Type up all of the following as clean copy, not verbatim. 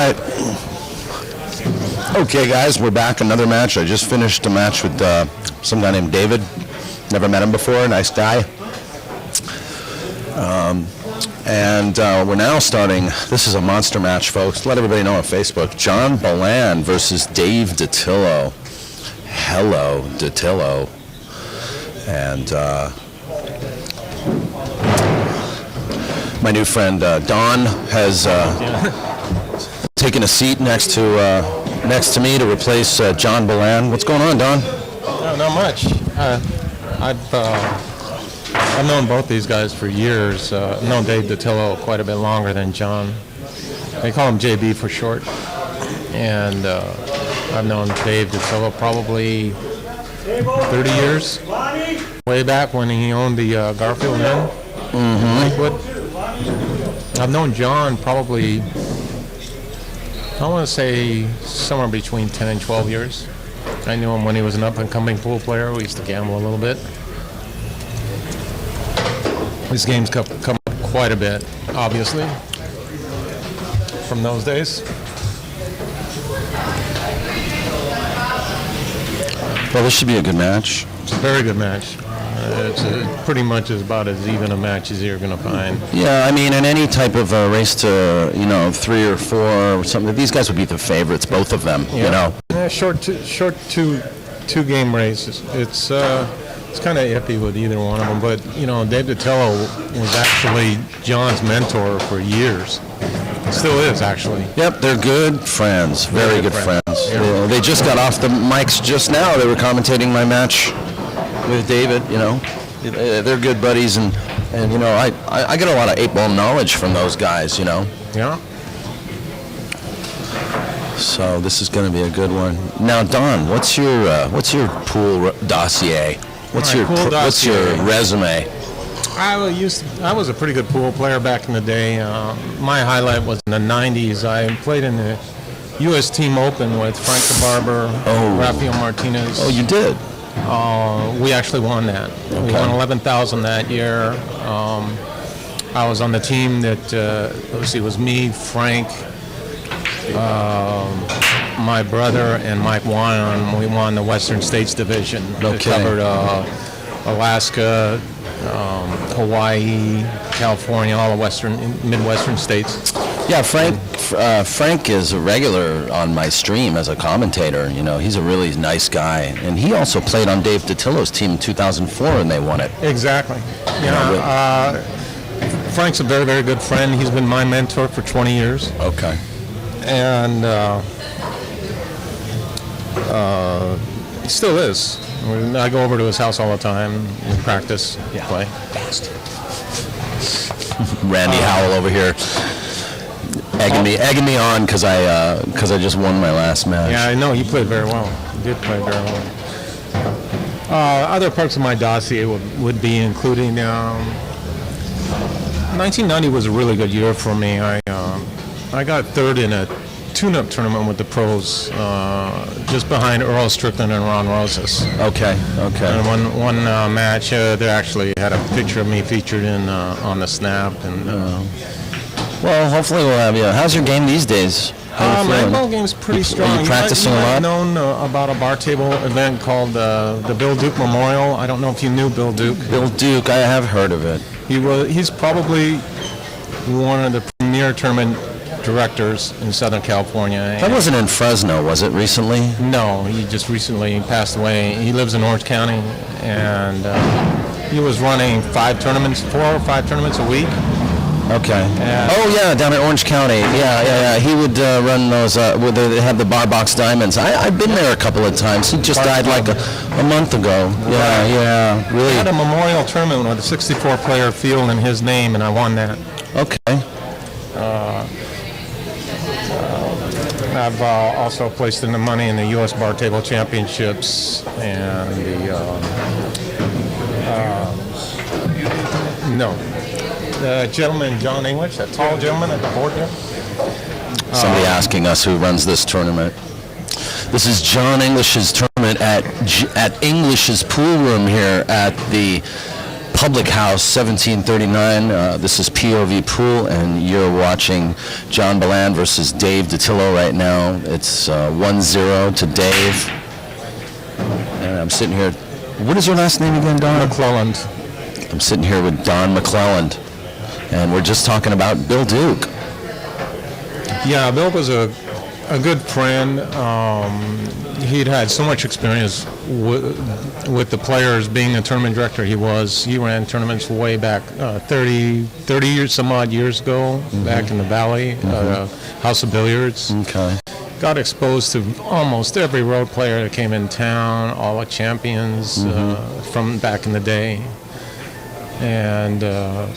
Right. Okay, guys, we're back. Another match. I just finished a match with some guy named David. Never met him before. Nice guy. And we're now starting. This is a monster match, folks. Let everybody know on Facebook. John Balan versus Dave Datillo. Hello, Datillo. And my new friend Don has taken a seat next to me to replace John Balan. What's going on, Don? No, not much. I've known both these guys for years. I've known Dave Datillo quite a bit longer than John. They call him JB for short. And I've known Dave Datillo probably 30 years. Way back when he owned the Garfield Inn in Lakewood. I've known John probably, I want to say, somewhere between 10 and 12 years. I knew him when he was an up-and-coming pool player. We used to gamble a little bit. His games come up quite a bit, obviously, from those days. Well, this should be a good match. It's a very good match. It's pretty much about as even a match as you're going to find. Yeah, I mean, in any type of race to, 3 or 4 or something, these guys would be the favorites, both of them, Yeah, short two game race. It's kind of iffy with either one of them. But, Dave Datillo was actually John's mentor for years. Still is, actually. Yep, they're good friends, very good friends. Yeah. They just got off the mics just now. They were commentating my match with David, They're good buddies, and I get a lot of 8-ball knowledge from those guys, Yeah. So this is going to be a good one. Now, Don, what's your pool dossier? What's your resume? I was a pretty good pool player back in the day. My highlight was in the 90s. I played in the U.S. Team Open with Frank the Barber, Rafael Martinez. Oh, you did? We actually won that. Okay. We won 11,000 that year. I was on the team that, it was me, Frank, my brother, and Mike Wyon. We won the Western States Division. Okay. It covered Alaska, Hawaii, California, all the Midwestern states. Yeah, Frank is a regular on my stream as a commentator. He's a really nice guy, and he also played on Dave Datillo's team in 2004, and they won it. Exactly. Frank's a very, very good friend. He's been my mentor for 20 years. Okay. And he still is. I go over to his house all the time. We practice, play. Randy Howell over here. Egging me on because I just won my last match. Yeah, I know. He played very well. He did play very well. Other parts of my dossier would be including 1990 was a really good year for me. I got third in a tune-up tournament with the pros, just behind Earl Strickland and Ron Rosas. Okay. And one match, they actually had a picture of me featured on the snap. And well, hopefully we'll have you. How's your game these days? My ball game's pretty strong. Are you practicing a lot? I've known about a bar table event called the Bill Duke Memorial. I don't know if you knew Bill Duke. Bill Duke, I have heard of it. He's probably one of the premier tournament directors in Southern California. That wasn't in Fresno, was it, recently? No, he just recently passed away. He lives in Orange County, and he was running 4 or 5 tournaments a week. Okay. Down in Orange County. Yeah. He would run those, where they have the Bar Box Diamonds. I've been there a couple of times. He just died like a month ago. Yeah, really. I had a memorial tournament with a 64-player field in his name, and I won that. Okay. I've also placed in the money in the U.S. Bar Table Championships and the gentleman, John English, that tall gentleman at the board there. Somebody asking us who runs this tournament. This is John English's tournament at English's Pool Room here at the Public House 1739. This is POV Pool, and you're watching John Balan versus Dave Datillo right now. It's 1-0 to Dave. And I'm sitting here. What is your last name again, Don? McClelland. I'm sitting here with Don McClelland, and we're just talking about Bill Duke. Yeah, Bill was a good friend. He'd had so much experience with the players. Being a tournament director, he ran tournaments way back 30 years, some odd years ago, back in the Valley, House of Billiards. Okay. Got exposed to almost every road player that came in town, all the champions from back in the day. And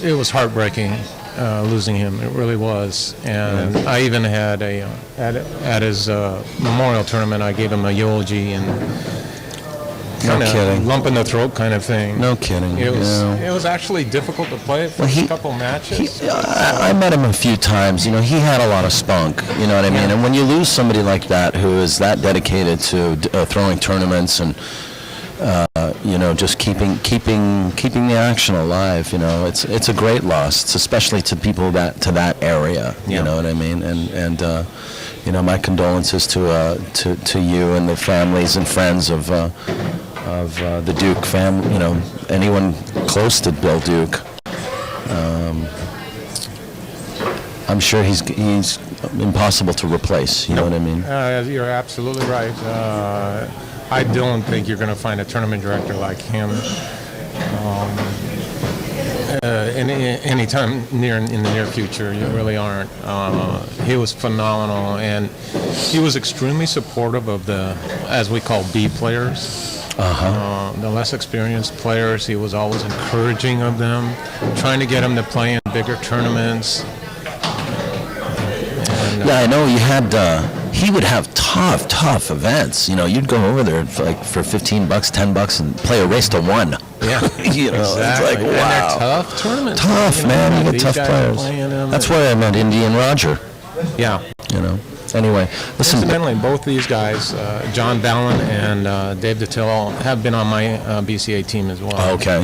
it was heartbreaking losing him. It really was. And I even had at his memorial tournament, I gave him a eulogy and kind of lump in the throat kind of thing. No kidding. It was actually difficult to play for a couple matches. I met him a few times. You know, he had a lot of spunk. You know what I mean? And when you lose somebody like that who is that dedicated to throwing tournaments and you know, just keeping the action alive. You know, it's a great loss. It's especially to people to that area. You know what I mean? And you know, my condolences to you and the families and friends of the Duke family. You know, anyone close to Bill Duke. I'm sure he's impossible to replace. You know what I mean? You're absolutely right. I don't think you're going to find a tournament director like him any time in the near future. You really aren't. He was phenomenal, and he was extremely supportive of the, as we call, B players. The less experienced players. He was always encouraging of them, trying to get them to play in bigger tournaments. And, yeah, I know you had. He would have tough events. You know, you'd go over there for $15, $10, and play a race to one. Yeah, you know, exactly. It's like, wow. And they're tough tournaments. Tough, man. You get tough players. That's why I met Indy and Roger. Yeah. You know. Anyway, listen. Incidentally, both these guys, John Balan and Dave Datillo, have been on my BCA team as well. Okay.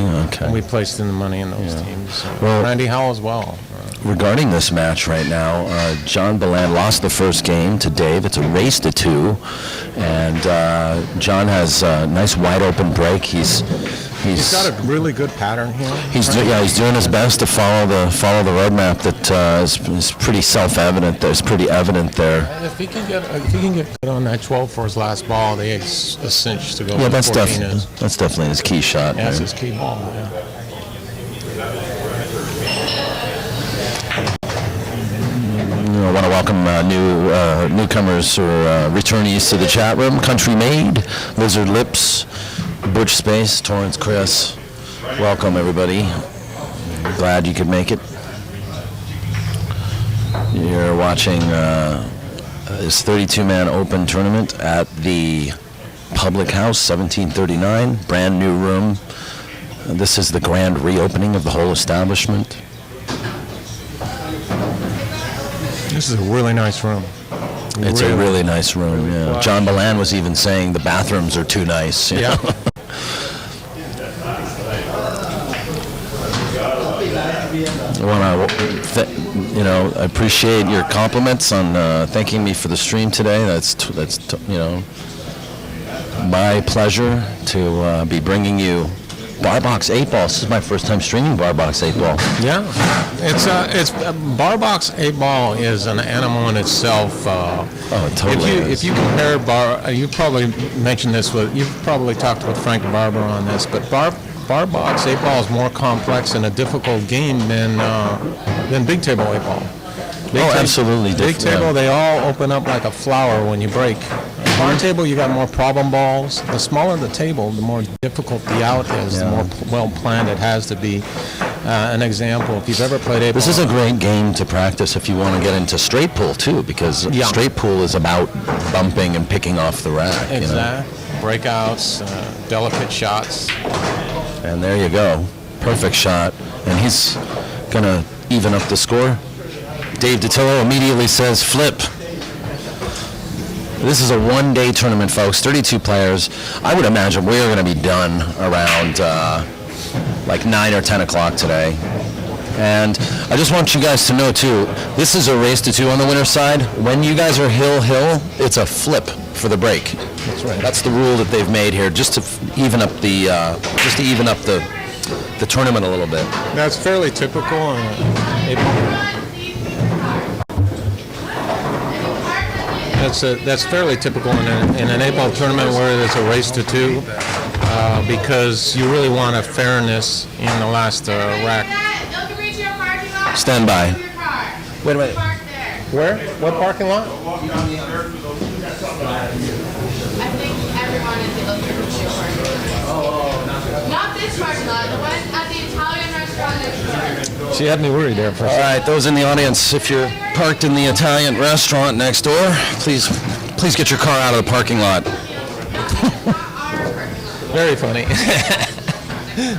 We placed in the money in those teams. So. Well, Randy Howell as well. Regarding this match right now, John Balan lost the first game to Dave. It's a race to 2, and John has a nice wide open break. He's got a really good pattern here. He's doing his best to follow the roadmap that is pretty self-evident. That's pretty evident there. If he can get good on that 12 for his last ball, the egg's a cinch to go. Yeah, that's definitely his key shot. Yeah, that's his key ball. Yeah. I want to welcome newcomers or returnees to the chat room. Country Made, Lizard Lips, Busch Space, Torrance Chris. Welcome, everybody. Glad you could make it. You're watching this 32-man open tournament at the Public House, 1739, brand new room. This is the grand reopening of the whole establishment. This is a really nice room. It's a really nice room, yeah. John Balan was even saying the bathrooms are too nice. Yeah. I appreciate your compliments on thanking me for the stream today. That's my pleasure to be bringing you Barbox 8 Ball. This is my first time streaming Barbox 8 Ball. Yeah, it's Barbox 8 Ball is an animal in itself. Totally. If you compare you probably mentioned this you've probably talked with Frank Barber on this, but Barbox 8 Ball is more complex and a difficult game than Big Table 8 Ball. Absolutely. Big table, they all open up like a flower when you break. Bar table, you got more problem balls. The smaller the table, the more difficult the out is, the more well planned it has to be. An example, if you've ever played 8 ball. This is a great game to practice if you want to get into straight pool too, because straight pool is about bumping and picking off the rack. Exactly. Breakouts, delicate shots. And there you go. Perfect shot. And he's going to even up the score. Dave Datillo immediately says flip. This is a one-day tournament, folks. 32 players. I would imagine we're going to be done around like 9 or 10 o'clock today. And I just want you guys to know, too, this is a race to 2 on the winner's side. When you guys are hill, it's a flip for the break. That's right. That's the rule that they've made here, just to even up the tournament a little bit. That's fairly typical. That's fairly typical in an 8-ball tournament where it's a race to 2, because you really want a fairness in the last rack. Stand by. Wait a minute. Where? What parking lot? I think everyone is able to reach your parking lot. Not this parking lot, the one at the Italian restaurant next door. She had me worried there for a All second. right, those in the audience, if you're parked in the Italian restaurant next door, please get your car out of the parking lot. Very funny.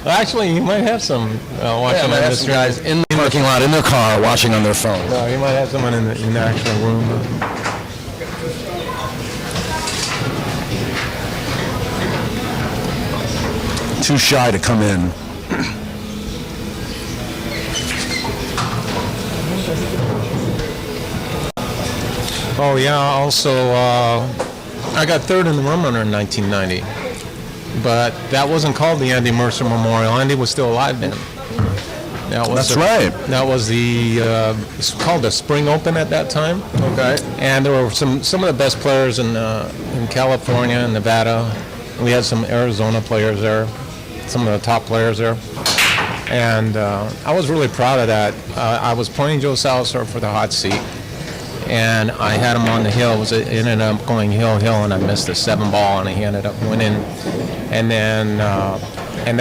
Well, actually, you might have some watching on this guys in the parking lot in their car watching on their phone. No, you might have someone in the actual room. Too shy to come in. Oh yeah. Also, I got 3rd in the rum runner in 1990, but that wasn't called the Andy Mercer Memorial. Andy was still alive then. That's right. That was it's called the Spring Open at that time. Okay. And there were some of the best players in California and Nevada. We had some Arizona players there, some of the top players there. And I was really proud of that. I was playing Joe Salazar for the hot seat, and I had him on the hill. It ended up going hill, and I missed the 7-ball, and he ended up winning. And then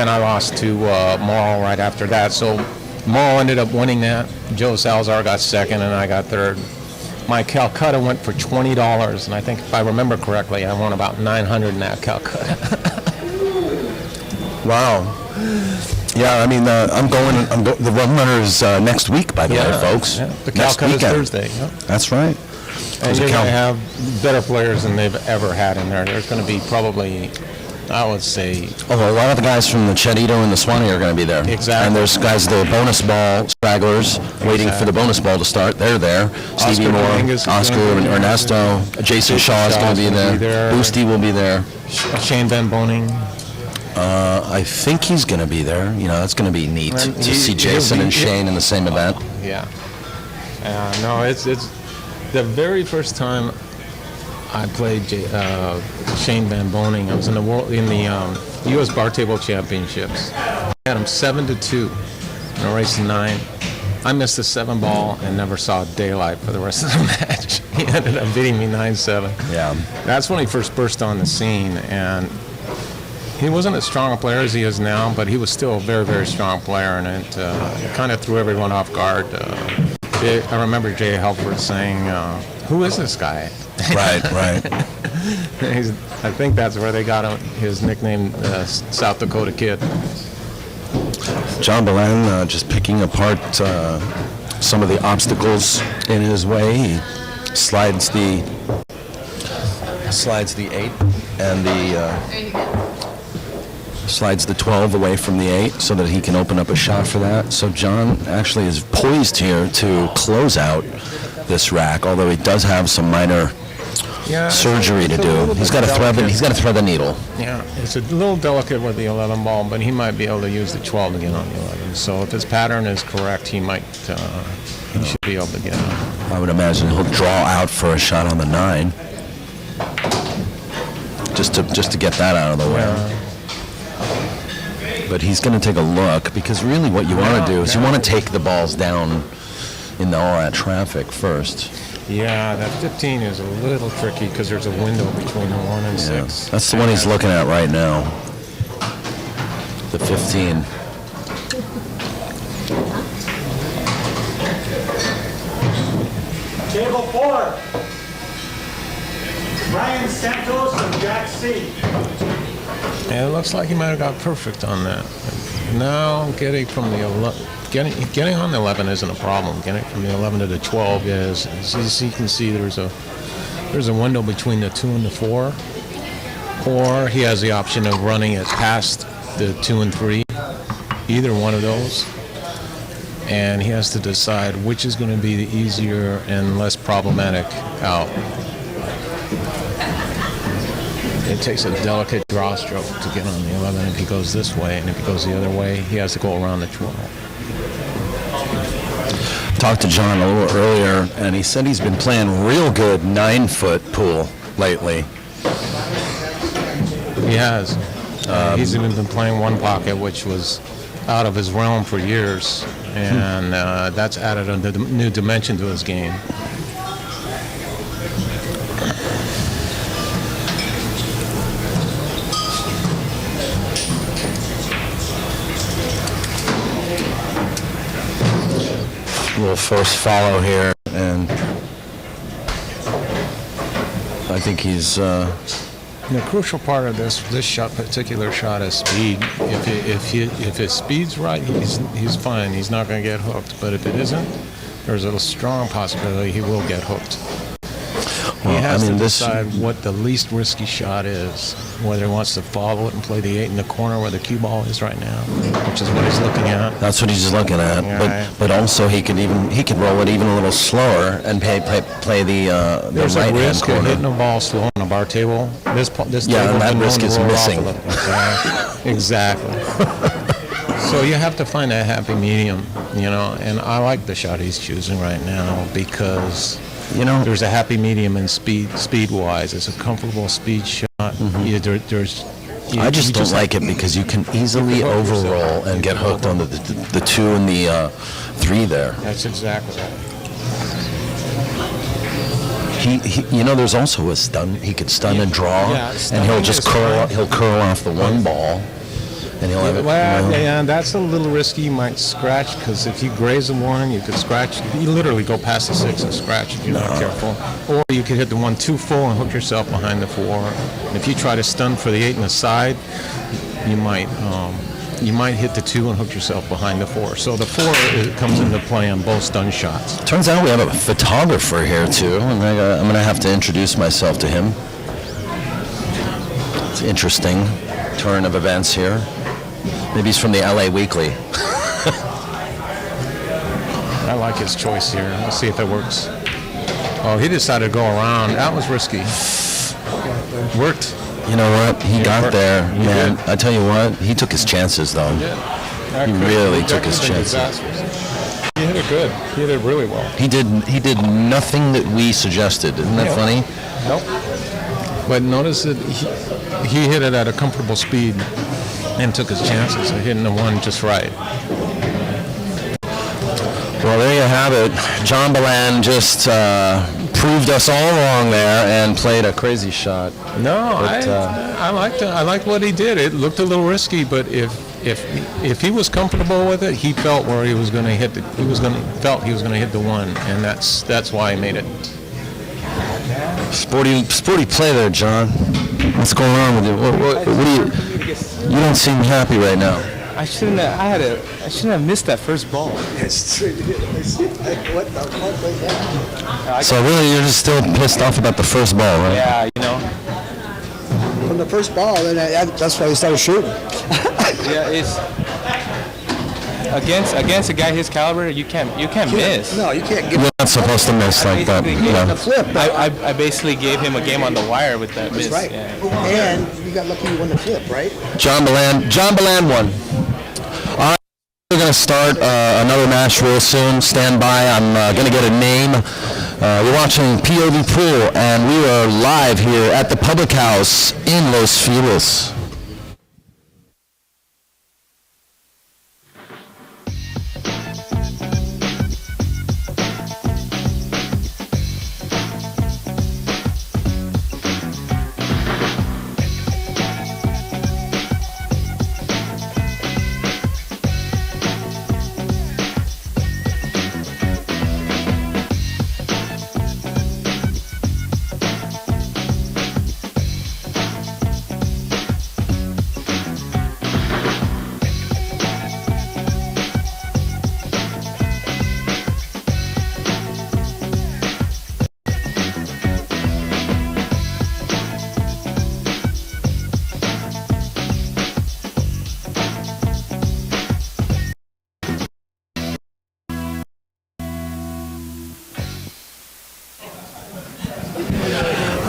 I lost to Morrow right after that. So Morrow ended up winning that. Joe Salazar got 2nd, and I got 3rd. My Calcutta went for $20, and I think if I remember correctly, I won about $900 in that Calcutta. Wow. Yeah, I mean, the rum runner is next week, by the way, folks. Yeah. The Next Calcutta's weekend. Thursday. Yep. That's right. And you're going to have better players than they've ever had in there. There's going to be probably, I would say... Oh, a lot of the guys from the Chetito and the Swanee are going to be there. Exactly. And there's guys, the bonus ball stragglers, waiting for the bonus ball to start. They're there. Stevie Moore, Dominguez is Oscar, gonna be there. Ernesto, Jason Shaw is going to be there. Boosty will be there. Shane Van Boning. I think he's going to be there. You know, that's going to be neat to see Jason and Shane in the same event. Yeah. No, it's the very first time I played Shane Van Boning. I was in the U.S. Bar Table Championships. I had him 7-2 in a race of 9. I missed the 7-ball and never saw daylight for the rest of the match. He ended up beating me 9-7. Yeah. That's when he first burst on the scene, and he wasn't as strong a player as he is now, but he was still a very, very strong player, and it kind of threw everyone off guard. I remember Jay Helford saying, "Who is this guy?" Right. I think that's where they got his nickname, South Dakota Kid. John Balan just picking apart some of the obstacles in his way. He slides the 8 and slides the 12 away from the 8 so that he can open up a shot for that. So John actually is poised here to close out this rack, although he does have some minor surgery to do. He's got to thread the needle. Yeah, it's a little delicate with the 11 ball, but he might be able to use the 12 again on the 11. So if his pattern is correct, he should be able to get it. I would imagine he'll draw out for a shot on the 9, just to get that out of the way. Yeah. But he's going to take a look, because really what you want to do is you want to take the balls down in all that traffic first. Yeah, that 15 is a little tricky because there's a window between the 1 and 6. That's the one he's looking at right now. The 15. Table 4. Ryan Santos and Jack C. Yeah, it looks like he might have got perfect on that. Now getting from the 11, getting on the 11 isn't a problem. Getting from the 11 to the 12 is, as you can see, there's a window between the 2 and the 4, or he has the option of running it past the 2 and 3 either one of those, and he has to decide which is going to be the easier and less problematic out. It takes a delicate draw stroke to get on the 11 if he goes this way, and if he goes the other way, he has to go around the 12. Talked to John a little earlier, and he said he's been playing real good 9-foot pool lately. He has. He's even been playing one pocket, which was out of his realm for years, and that's added a new dimension to his game. Little first follow here, and I think he's. The crucial part of this particular shot is speed. If his speed's right, he's fine. He's not going to get hooked. But if it isn't, there's a strong possibility he will get hooked. He has to decide what the least risky shot is, whether he wants to follow it and play the 8 in the corner where the cue ball is right now, which is what he's looking at. That's what he's looking at. Right. But also he could roll it even a little slower and play the There's right a hand risk of corner. hitting a ball slow on a bar table. This Yeah, table and that can risk roll is off a missing. little bit, okay? Exactly. So you have to find that happy medium, and I like the shot he's choosing right now because there's a happy medium in speed-wise. It's a comfortable speed shot. Mm-hmm. I just don't like it because you can easily overroll and get hooked on the 2 and the 3 there. That's exactly right. There's also a stun. He could stun and draw, Yeah, and he'll just stunning is he'll curl off the one ball, and he'll have it. Well, yeah, that's a little risky. You might scratch because if you graze the 1, you could scratch. You literally go past the 6 and scratch if you're not careful. Or you could hit the 1 too full and hook yourself behind the 4. And if you try to stun for the 8 in the side, you might hit the 2 and hook yourself behind the 4. So the 4 comes into play on both stun shots. Turns out we have a photographer here too, and I'm going to have to introduce myself to him. It's an interesting turn of events here. Maybe he's from the LA Weekly. I like his choice here. Let's see if it works. Oh, he decided to go around. That was risky. Worked. You know what? He got there, He man. did. I tell you what, he took his chances though. He really took his chances. He hit it good. He hit it really well. He did nothing that we suggested. Isn't that funny? Nope. But notice that he hit it at a comfortable speed and took his chances of hitting the 1 just right. Well, there you have it. John Balan just proved us all wrong there and played a crazy shot. No, I liked what he did. It looked a little risky, but if he was comfortable with it, he felt where he was going to hit the 1, and that's why he made it. Sporty play there, John. What's going on with you? What do you don't seem happy right now. I shouldn't have missed that first ball. So really, you're just still pissed off about the first ball, right? Yeah, From the first ball, then that's why he started shooting. Yeah, it's against a guy his caliber, you can't miss. No, you can't give You're not supposed to miss like that. Basically, Yeah. the flip. I basically gave him a game on the wire with that miss. That's right. Yeah. And you got lucky you won the flip, right? John Balan won. All right, we're going to start another match real soon. Stand by. I'm going to get a name. We're watching POV Pool, and we are live here at the Public House in Los Feliz.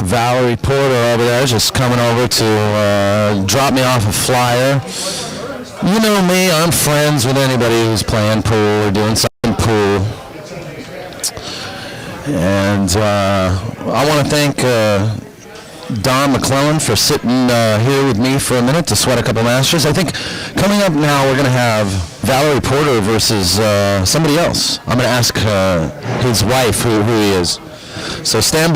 Valerie Porter over there, just coming over to drop me off a flyer. You know me, I'm friends with anybody who's playing pool or doing something pool. And I want to thank Don McClelland for sitting here with me for a minute to sweat a couple matches. I think coming up now we're going to have Valerie Porter versus somebody else. I'm going to ask his wife who he is. So stand by.